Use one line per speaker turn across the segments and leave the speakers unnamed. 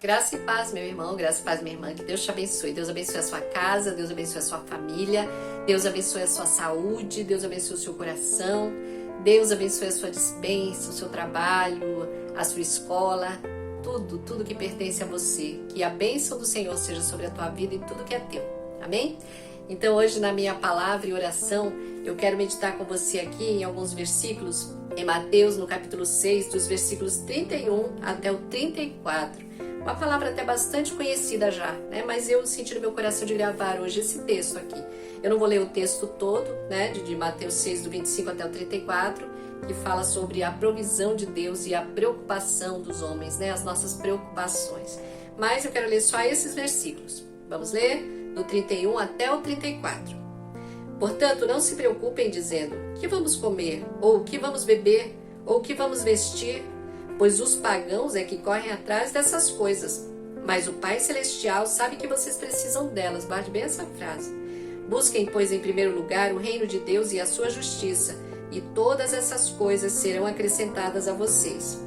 Graça e paz, meu irmão, graça e paz, minha irmã, que Deus te abençoe. Deus abençoe a sua casa, Deus abençoe a sua família, Deus abençoe a sua saúde, Deus abençoe o seu coração, Deus abençoe a sua dispensa, o seu trabalho, a sua escola, tudo que pertence a você. Que a bênção do Senhor seja sobre a tua vida e tudo que é teu. Amém? Então hoje na minha palavra e oração, eu quero meditar com você aqui em alguns versículos, em Mateus, no capítulo 6, dos versículos 31 até o 34. Uma palavra até bastante conhecida já, né? Mas eu senti no meu coração de gravar hoje esse texto aqui. Eu não vou ler o texto todo, né? De Mateus 6, do 25 até o 34, que fala sobre a provisão de Deus e a preocupação dos homens, né? As nossas preocupações. Mas eu quero ler só esses versículos. Vamos ler? Do 31 até o 34. Portanto, não se preocupem dizendo, que vamos comer, ou o que vamos beber, ou o que vamos vestir, pois os pagãos é que correm atrás dessas coisas. Mas o Pai Celestial sabe que vocês precisam delas. Guarde bem essa frase. Busquem, pois, em primeiro lugar o reino de Deus e a sua justiça, e todas essas coisas serão acrescentadas a vocês.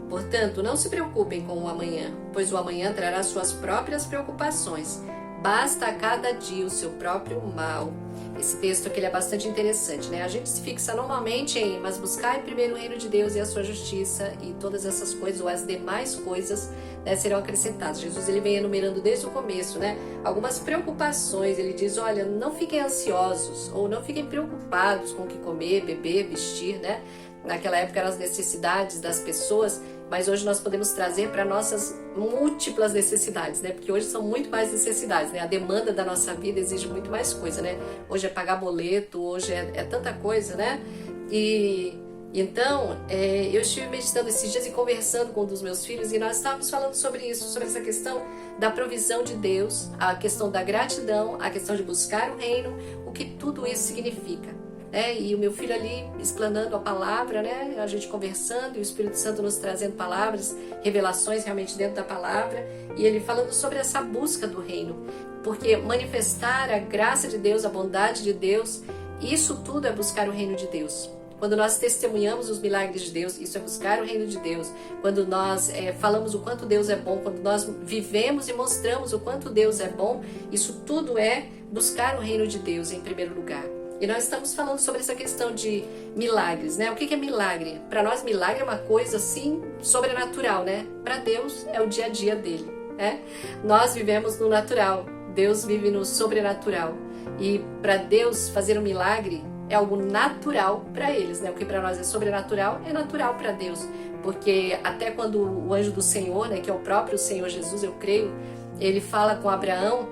Portanto, não se preocupem com o amanhã, pois o amanhã trará suas próprias preocupações. Basta a cada dia o seu próprio mal. Esse texto aqui ele é bastante interessante, né? A gente se fixa normalmente em, mas buscar em primeiro o reino de Deus e a sua justiça, e todas essas coisas, ou as demais coisas, né, serão acrescentadas. Jesus ele vem enumerando desde o começo, né? Algumas preocupações, ele diz, olha, não fiquem ansiosos, ou não fiquem preocupados com o que comer, beber, vestir, né? Naquela época eram as necessidades das pessoas, mas hoje nós podemos trazer para nossas múltiplas necessidades, né? Porque hoje são muito mais necessidades, né? A demanda da nossa vida exige muito mais coisa, né? Hoje é pagar boleto, hoje é tanta coisa, né? E então, eu estive meditando esses dias e conversando com um dos meus filhos e nós estávamos falando sobre isso, sobre essa questão da provisão de Deus, a questão da gratidão, a questão de buscar o reino, o que tudo isso significa. E o meu filho ali explanando a palavra, né? A gente conversando e o Espírito Santo nos trazendo palavras, revelações realmente dentro da palavra, e ele falando sobre essa busca do reino, porque manifestar a graça de Deus, a bondade de Deus, isso tudo é buscar o reino de Deus. Quando nós testemunhamos os milagres de Deus, isso é buscar o reino de Deus. Quando nós falamos o quanto Deus é bom, quando nós vivemos e mostramos o quanto Deus é bom, isso tudo é buscar o reino de Deus em primeiro lugar. E nós estamos falando sobre essa questão de milagres, né? O que é milagre? Para nós, milagre é uma coisa assim sobrenatural, né? Para Deus é o dia a dia dele, né? Nós vivemos no natural, Deus vive no sobrenatural. E para Deus fazer um milagre é algo natural para eles, né? O que para nós é sobrenatural é natural para Deus. Porque até quando o anjo do Senhor, né, que é o próprio Senhor Jesus, eu creio, ele fala com Abraão.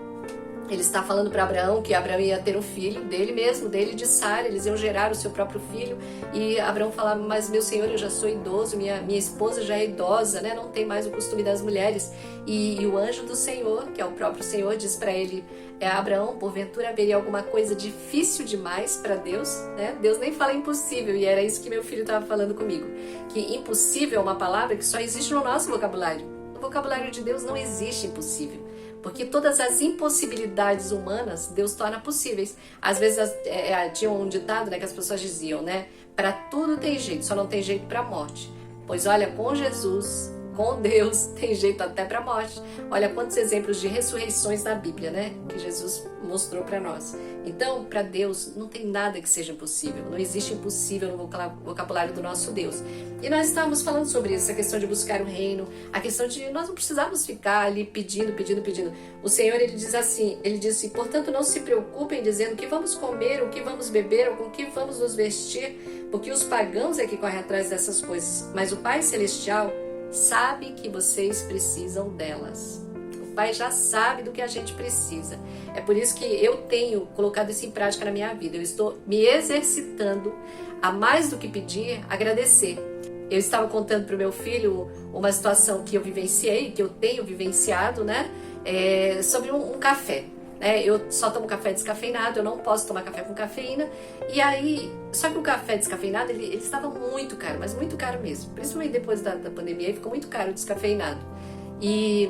Ele está falando para Abraão que Abraão ia ter um filho dele mesmo, dele de Sara, eles iam gerar o seu próprio filho. E Abraão fala, mas meu senhor, eu já sou idoso, minha esposa já é idosa, né? Não tem mais o costume das mulheres. E o anjo do Senhor, que é o próprio Senhor, diz para ele, Abraão, porventura haveria alguma coisa difícil demais para Deus? Né? Deus nem fala impossível, e era isso que meu filho estava falando comigo. Que impossível é uma palavra que só existe no nosso vocabulário. No vocabulário de Deus não existe impossível. Porque todas as impossibilidades humanas, Deus torna possíveis. Às vezes tinha um ditado, né, que as pessoas diziam, né? Para tudo tem jeito, só não tem jeito para a morte. Pois olha, com Jesus, com Deus, tem jeito até para a morte. Olha quantos exemplos de ressurreições na Bíblia, né? Que Jesus mostrou para nós. Então, para Deus, não tem nada que seja impossível. Não existe impossível no vocabulário do nosso Deus. E nós estávamos falando sobre isso, a questão de buscar o reino, a questão de nós não precisarmos ficar ali pedindo. O Senhor, ele diz assim, portanto, não se preocupem dizendo o que vamos comer, o que vamos beber, ou com o que vamos nos vestir, porque os pagãos é que correm atrás dessas coisas. Mas o Pai Celestial sabe que vocês precisam delas. O Pai já sabe do que a gente precisa. É por isso que eu tenho colocado isso em prática na minha vida. Eu estou me exercitando a mais do que pedir, agradecer. Eu estava contando para o meu filho uma situação que eu vivenciei, que eu tenho vivenciado, né? Sobre um café. Eu só tomo café descafeinado, eu não posso tomar café com cafeína. E aí, só que o café descafeinado, ele estava muito caro, mas muito caro mesmo. Principalmente depois da pandemia, ele ficou muito caro o descafeinado. E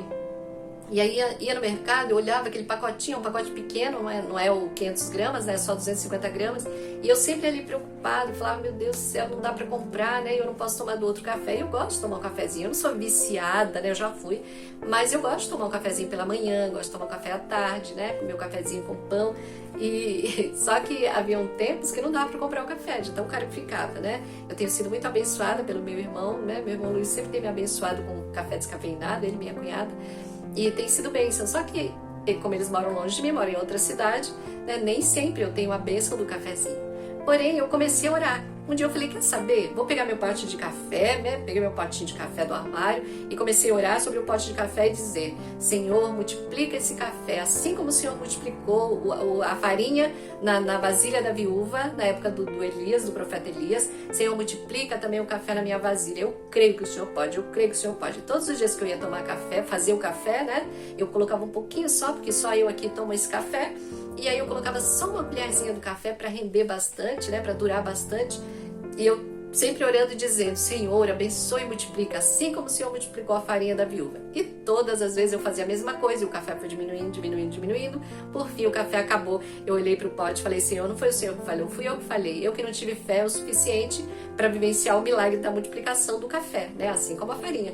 E aí ia no mercado, eu olhava aquele pacotinho, um pacote pequeno, não é o 500 gramas, né? É só 250 gramas. E eu sempre ali preocupada, falava, meu Deus do céu, não dá pra comprar, né? Eu não posso tomar do outro café. E eu gosto de tomar um cafezinho, eu não sou viciada, né? Eu já fui. Mas eu gosto de tomar um cafezinho pela manhã, gosto de tomar um café à tarde, né? Comer um cafezinho com pão. E só que haviam tempos que não dava para comprar o café, de tão caro que ficava, né? Eu tenho sido muito abençoada pelo meu irmão, né? Meu irmão Luiz sempre tem me abençoado com café descafeinado, ele e minha cunhada, e tem sido bênção. Só que, como eles moram longe de mim, moram em outra cidade, né? Nem sempre eu tenho a bênção do cafezinho. Porém, eu comecei a orar. Um dia eu falei, quer saber? Vou pegar meu pote de café, né? Peguei meu potinho de café do armário e comecei a orar sobre o pote de café e dizer, Senhor, multiplica esse café, assim como o Senhor multiplicou a farinha na vasilha da viúva, na época do Elias, do profeta Elias. Senhor, multiplica também o café na minha vasilha. Eu creio que o Senhor pode, eu creio que o Senhor pode. Todos os dias que eu ia tomar café, fazer o café, né? Eu colocava um pouquinho só, porque só eu aqui tomo esse café. E aí eu colocava só uma colherzinha do café para render bastante, né? Para durar bastante. E eu sempre orando e dizendo, Senhor, abençoe e multiplica, assim como o Senhor multiplicou a farinha da viúva. E todas as vezes eu fazia a mesma coisa, e o café foi diminuindo, diminuindo, diminuindo. Por fim, o café acabou. Eu olhei para o pote e falei, Senhor, não foi o Senhor que falou, fui eu que falei. Eu que não tive fé o suficiente para vivenciar o milagre da multiplicação do café, né? Assim como a farinha.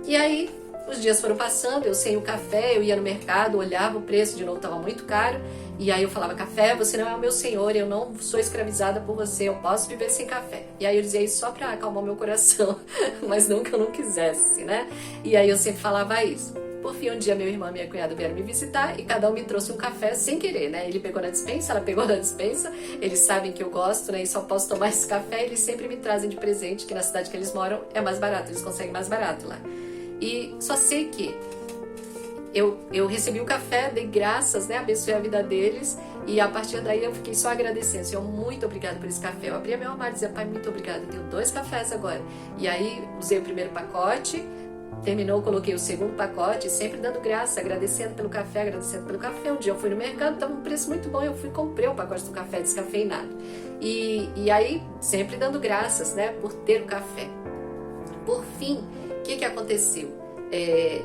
E aí, os dias foram passando, eu sem o café, eu ia no mercado, olhava o preço, de novo estava muito caro. E aí eu falava, café, você não é o meu senhor, eu não sou escravizada por você, eu posso viver sem café. E aí eu dizia isso só para acalmar meu coração, mas não que eu não quisesse, né? E aí eu sempre falava isso. Por fim, um dia meu irmão e minha cunhada vieram me visitar e cada um me trouxe um café sem querer, né? Ele pegou na despensa, ela pegou na despensa, eles sabem que eu gosto, né? E só posso tomar esse café, eles sempre me trazem de presente, que na cidade que eles moram é mais barato, eles conseguem mais barato lá. E só sei que eu recebi o café, dei graças, né? Abençoei a vida deles e a partir daí eu fiquei só agradecendo. Senhor, muito obrigada por esse café. Eu abria meu armário e dizia, pai, muito obrigada, eu tenho 2 cafés agora. E aí usei o primeiro pacote, terminou, coloquei o segundo pacote, sempre dando graça, agradecendo pelo café, agradecendo pelo café. Um dia eu fui no mercado, estava um preço muito bom, eu fui e comprei um pacote do café descafeinado. E aí, sempre dando graças, né, por ter o café. Por fim, o que aconteceu?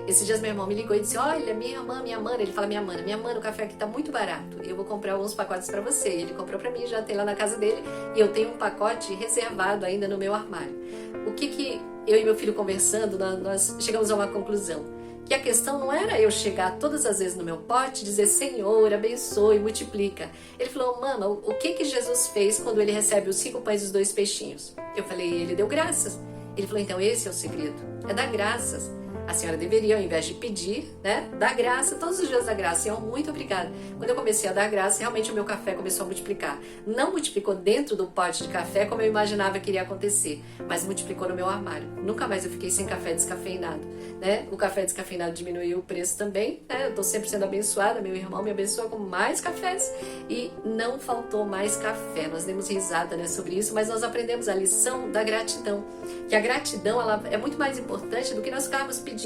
Esses dias meu irmão me ligou e disse, olha, minha mana, ele fala, minha mana, o café aqui tá muito barato, eu vou comprar alguns pacotes para você. E ele comprou para mim, já tem lá na casa dele, e eu tenho um pacote reservado ainda no meu armário. O que eu e meu filho conversando, nós chegamos a uma conclusão, que a questão não era eu chegar todas as vezes no meu pote e dizer, Senhor, abençoe, multiplica. Ele falou, mama, o que Jesus fez quando ele recebe os 5 pães e os 2 peixinhos? Eu falei, ele deu graças. Ele falou, então esse é o segredo, é dar graças. A senhora deveria, ao invés de pedir, né, dar graça, todos os dias dar graça. Senhor, muito obrigada. Quando eu comecei a dar graça, realmente o meu café começou a multiplicar. Não multiplicou dentro do pote de café como eu imaginava que iria acontecer, mas multiplicou no meu armário. Nunca mais eu fiquei sem café descafeinado, né? O café descafeinado diminuiu o preço também, né? Eu tô sempre sendo abençoada, meu irmão me abençoa com mais cafés e não faltou mais café. Nós demos risada, né, sobre isso, mas nós aprendemos a lição da gratidão. Que a gratidão, ela é muito mais importante do que nós ficarmos pedindo.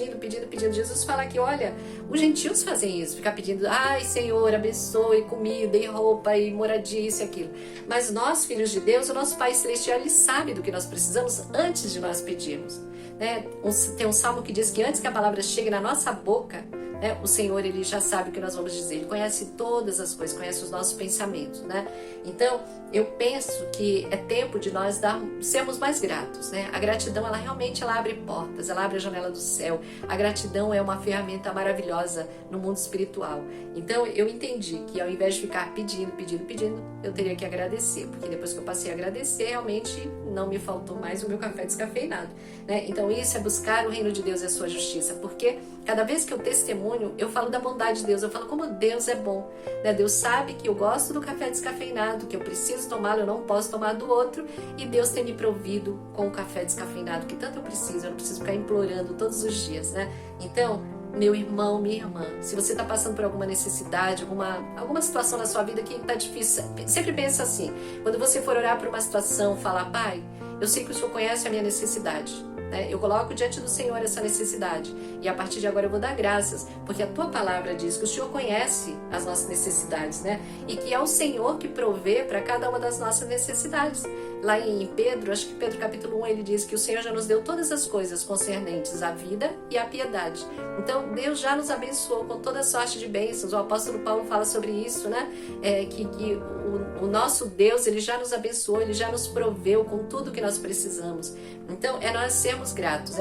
Jesus fala que, olha, os gentios fazem isso, ficar pedindo, ai Senhor, abençoe comida e roupa e moradia, isso e aquilo. Mas nós, filhos de Deus, o nosso Pai Celestial, Ele sabe do que nós precisamos antes de nós pedirmos, né? Tem um salmo que diz que antes que a palavra chegue na nossa boca, né, o Senhor, Ele já sabe o que nós vamos dizer, Ele conhece todas as coisas, conhece os nossos pensamentos, né? Então, eu penso que é tempo de nós sermos mais gratos, né? A gratidão, ela realmente abre portas, ela abre a janela do céu. A gratidão é uma ferramenta maravilhosa no mundo espiritual. Então, eu entendi que ao invés de ficar pedindo, eu teria que agradecer, porque depois que eu passei a agradecer, realmente não me faltou mais o meu café descafeinado, né? Então, isso é buscar o reino de Deus e a sua justiça, porque cada vez que eu testemunho, eu falo da bondade de Deus, eu falo como Deus é bom, né? Deus sabe que eu gosto do café descafeinado, que eu preciso tomá-lo, eu não posso tomar do outro, e Deus tem me provido com o café descafeinado, que tanto eu não preciso ficar implorando todos os dias, né? Então, meu irmão, minha irmã, se você está passando por alguma necessidade, alguma situação na sua vida que está difícil, sempre pensa assim, quando você for orar por uma situação, falar, Pai, eu sei que o Senhor conhece a minha necessidade, né? Eu coloco diante do Senhor essa necessidade e a partir de agora eu vou dar graças, porque a tua palavra diz que o Senhor conhece as nossas necessidades, né? E que é o Senhor que provê para cada uma das nossas necessidades. lá em Pedro, acho que Pedro capítulo 1, ele diz que o Senhor já nos deu todas as coisas concernentes à vida e à piedade. Então Deus já nos abençoou com toda sorte de bênçãos. O apóstolo Paulo fala sobre isso, né? Que o nosso Deus, ele já nos abençoou, ele já nos proveu com tudo que nós precisamos. Então é nós sermos gratos.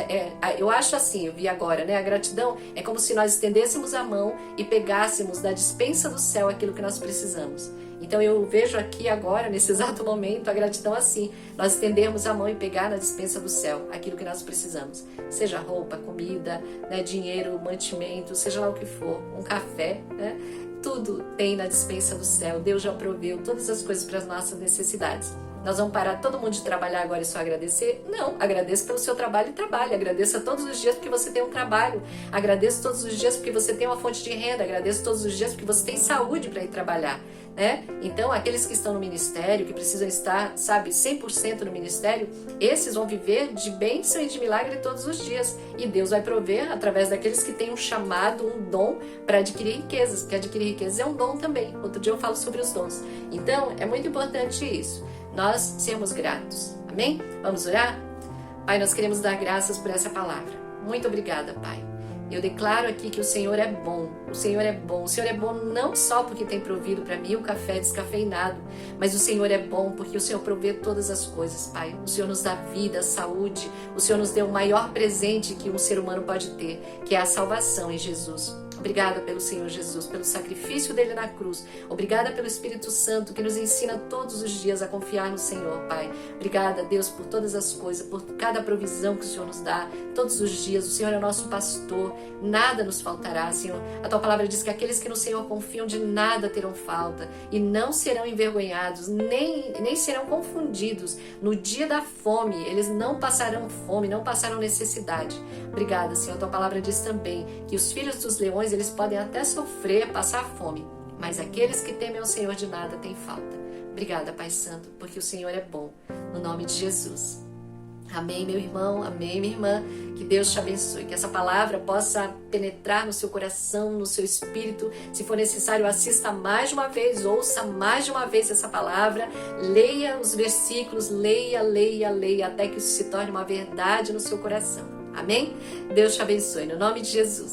Eu acho assim, eu vi agora, né? A gratidão é como se nós estendêssemos a mão e pegássemos da despensa do céu aquilo que nós precisamos. Então eu vejo aqui agora, nesse exato momento, a gratidão assim, nós estendermos a mão e pegar na despensa do céu aquilo que nós precisamos, seja roupa, comida, né, dinheiro, mantimento, seja lá o que for, um café, né? Tudo tem na despensa do céu. Deus já proveu todas as coisas para as nossas necessidades. Nós vamos parar todo mundo de trabalhar agora e só agradecer? Não, agradeça pelo seu trabalho e trabalhe. Agradeça todos os dias porque você tem um trabalho. Agradeça todos os dias porque você tem uma fonte de renda. Agradeça todos os dias porque você tem saúde para ir trabalhar, né? Então, aqueles que estão no ministério, que precisam estar, 100% no ministério, esses vão viver de bênção e de milagre todos os dias. E Deus vai prover através daqueles que têm um chamado, um dom para adquirir riquezas, porque adquirir riquezas é um dom também. Outro dia eu falo sobre os dons. Então, é muito importante isso. Nós sermos gratos. Amém? Vamos orar? Pai, nós queremos dar graças por essa palavra. Muito obrigada, Pai. Eu declaro aqui que o Senhor é bom. O Senhor é bom. O Senhor é bom não só porque tem provido para mim o café descafeinado, mas o Senhor é bom porque o Senhor provê todas as coisas, Pai. O Senhor nos dá vida, saúde. O Senhor nos deu o maior presente que um ser humano pode ter, que é a salvação em Jesus. Obrigada pelo Senhor Jesus, pelo sacrifício dele na cruz. Obrigada pelo Espírito Santo que nos ensina todos os dias a confiar no Senhor, Pai. Obrigada, Deus, por todas as coisas, por cada provisão que o Senhor nos dá todos os dias. O Senhor é o nosso pastor, nada nos faltará, Senhor. A tua palavra diz que aqueles que no Senhor confiam de nada terão falta e não serão envergonhados, nem serão confundidos. No dia da fome, eles não passarão fome, não passarão necessidade. Obrigada, Senhor. A tua palavra diz também que os filhos dos leões, eles podem até sofrer, passar fome, mas aqueles que temem ao Senhor de nada têm falta. Obrigada, Pai Santo, porque o Senhor é bom, no nome de Jesus. Amém, meu irmão, amém, minha irmã, que Deus te abençoe, que essa palavra possa penetrar no seu coração, no seu espírito. Se for necessário, assista mais de uma vez, ouça mais de uma vez essa palavra, leia os versículos, leia, até que isso se torne uma verdade no seu coração. Amém? Deus te abençoe, no nome de Jesus.